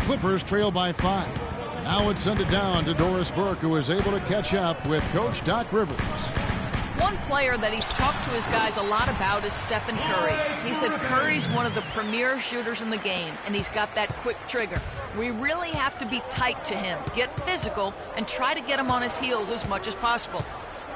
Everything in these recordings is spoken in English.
Clippers trail by 5. Now let's send it down to Doris Burke, who is able to catch up with Coach Doc Rivers. One player that he's talked to his guys a lot about is Stephen Curry. He said Curry's one of the premier shooters in the game, and he's got that quick trigger. We really have to be tight to him, get physical, and try to get him on his heels as much as possible.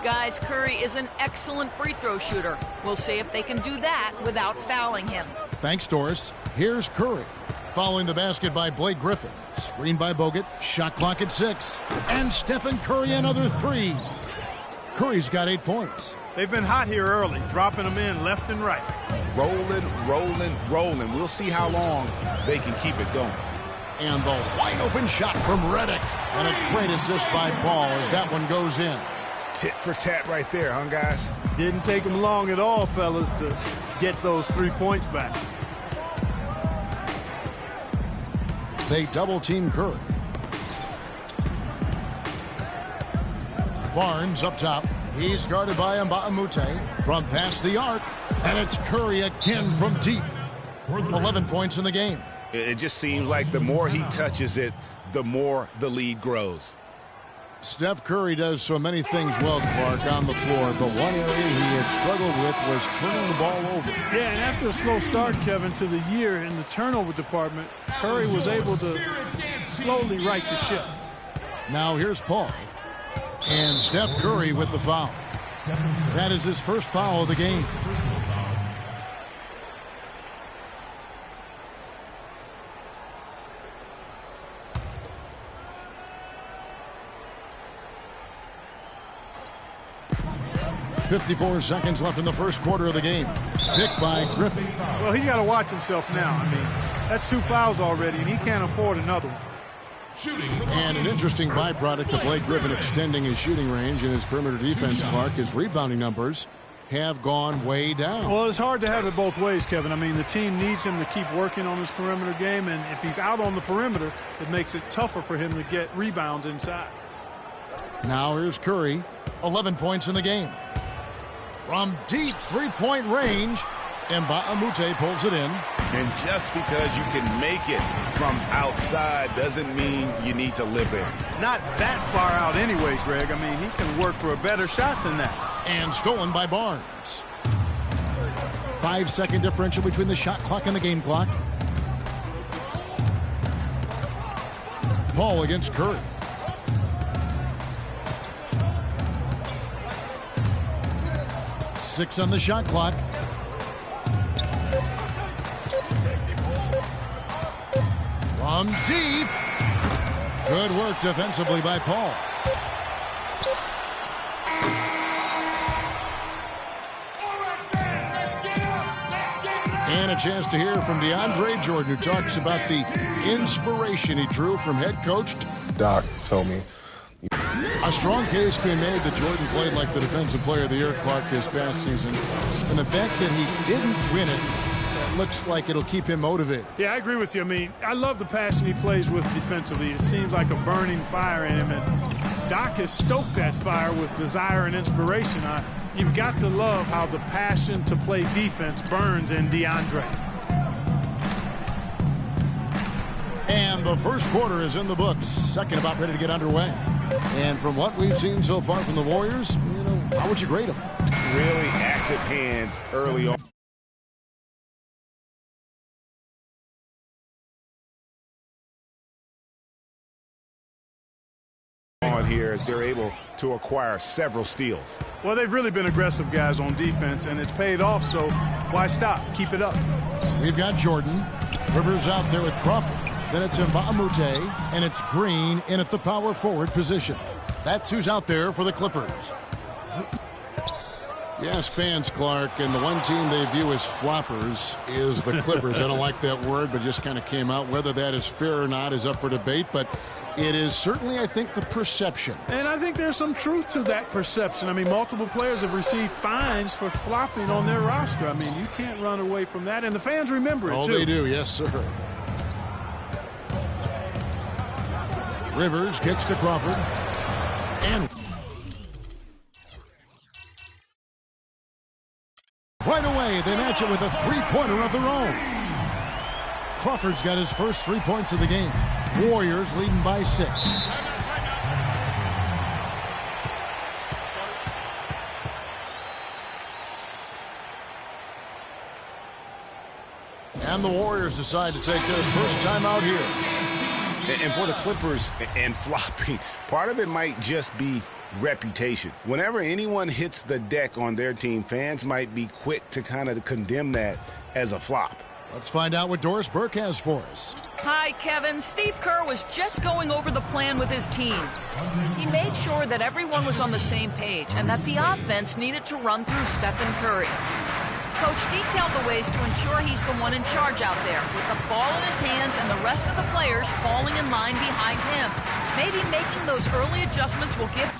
Guys, Curry is an excellent free throw shooter. We'll see if they can do that without fouling him. Thanks, Doris. Here's Curry. Following the basket by Blake Griffin. Screen by Bogut. Shot clock at 6. And Stephen Curry another 3. Curry's got 8 points. They've been hot here early, dropping them in left and right. Rolling. We'll see how long they can keep it going. And the wide open shot from Reddick. And a great assist by Paul as that one goes in. Tit for tat right there, huh, guys? Didn't take them long at all, fellas, to get those 3 points back. They double-team Curry. Barnes up top. He's guarded by Mbamute from past the arc. And it's Curry again from deep. 11 points in the game. It just seems like the more he touches it, the more the lead grows. Steph Curry does so many things well, Clark, on the floor, but one area he had struggled with was turning the ball over. Yeah, and after a slow start, Kevin, to the year in the turnover department, Curry was able to slowly right the ship. Now here's Paul. And Steph Curry with the foul. That is his first foul of the game. .54 seconds left in the first quarter of the game. Picked by Griffin. Well, he's got to watch himself now. I mean, that's 2 fouls already, and he can't afford another one. And an interesting byproduct of Blake Griffin extending his shooting range and his perimeter defense, Clark, his rebounding numbers have gone way down. Well, it's hard to have it both ways, Kevin. I mean, the team needs him to keep working on his perimeter game, and if he's out on the perimeter, it makes it tougher for him to get rebounds inside. Now here's Curry, 11 points in the game. From deep three-point range, Mbamute pulls it in. And just because you can make it from outside doesn't mean you need to live there. Not that far out anyway, Greg. I mean, he can work for a better shot than that. And stolen by Barnes. 5-second differential between the shot clock and the game clock. Paul against Curry. Six on the shot clock. From deep. Good work defensively by Paul. And a chance to hear from DeAndre Jordan, who talks about the inspiration he drew from head coach Doc told me. A strong case can be made that Jordan played like the defensive player of the year, Clark, this past season. And the fact that he didn't win it looks like it'll keep him motivated. Yeah, I agree with you. I mean, I love the passion he plays with defensively. It seems like a burning fire in him. And Doc has stoked that fire with desire and inspiration. You've got to love how the passion to play defense burns in DeAndre. And the first quarter is in the books. Second about ready to get underway. And from what we've seen so far from the Warriors, how would you grade them? Really active hands early on. Here as they're able to acquire several steals. Well, they've really been aggressive guys on defense, and it's paid off, so why stop? Keep it up. We've got Jordan. Rivers out there with Crawford. Then it's Mbamute, and it's Green in at the power forward position. That's who's out there for the Clippers. Yes, fans, Clark, and the one team they view as floppers is the Clippers. I don't like that word, but just kind of came out. Whether that is fair or not is up for debate, but it is certainly, I think, the perception. And I think there's some truth to that perception. I mean, multiple players have received fines for flopping on their roster. I mean, you can't run away from that, and the fans remember it, too. Oh, they do, yes, sir. Rivers kicks to Crawford. And right away, they match it with a three-pointer of their own. Crawford's got his first 3 points of the game. Warriors leading by 6. And the Warriors decide to take their first time out here. And for the Clippers and flopping, part of it might just be reputation. Whenever anyone hits the deck on their team, fans might be quick to kind of condemn that as a flop. Let's find out what Doris Burke has for us. Hi, Kevin. Steve Kerr was just going over the plan with his team. He made sure that everyone was on the same page and that the offense needed to run through Stephen Curry. Coach detailed the ways to ensure he's the one in charge out there, with the ball in his hands and the rest of the players falling in line behind him. Maybe making those early adjustments will give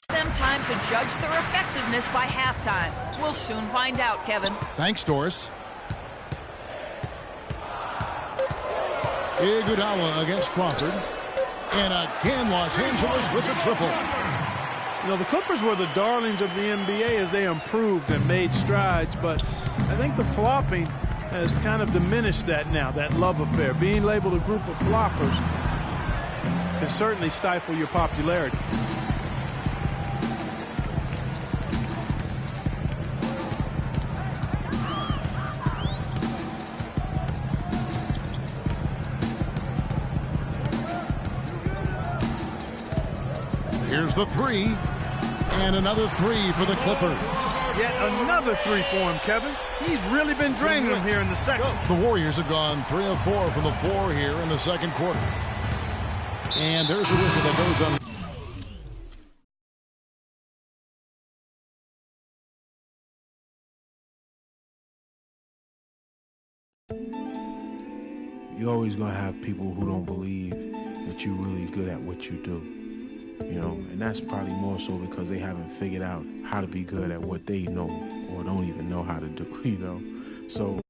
them time to judge their effectiveness by halftime. We'll soon find out, Kevin. Thanks, Doris. Iguodala against Crawford. And again, Los Angeles with the triple. You know, the Clippers were the darlings of the NBA as they improved and made strides, but I think the flopping has kind of diminished that now, that love affair. Being labeled a group of floppers can certainly stifle your popularity. Here's the three, and another three for the Clippers. Yet another three for him, Kevin. He's really been draining them here in the second. The Warriors have gone 3 of 4 from the floor here in the second quarter. And there's a whistle that goes on. You're always going to have people who don't believe that you're really good at what you do. You know, and that's probably more so because they haven't figured out how to be good at what they know or don't even know how to do, you know. So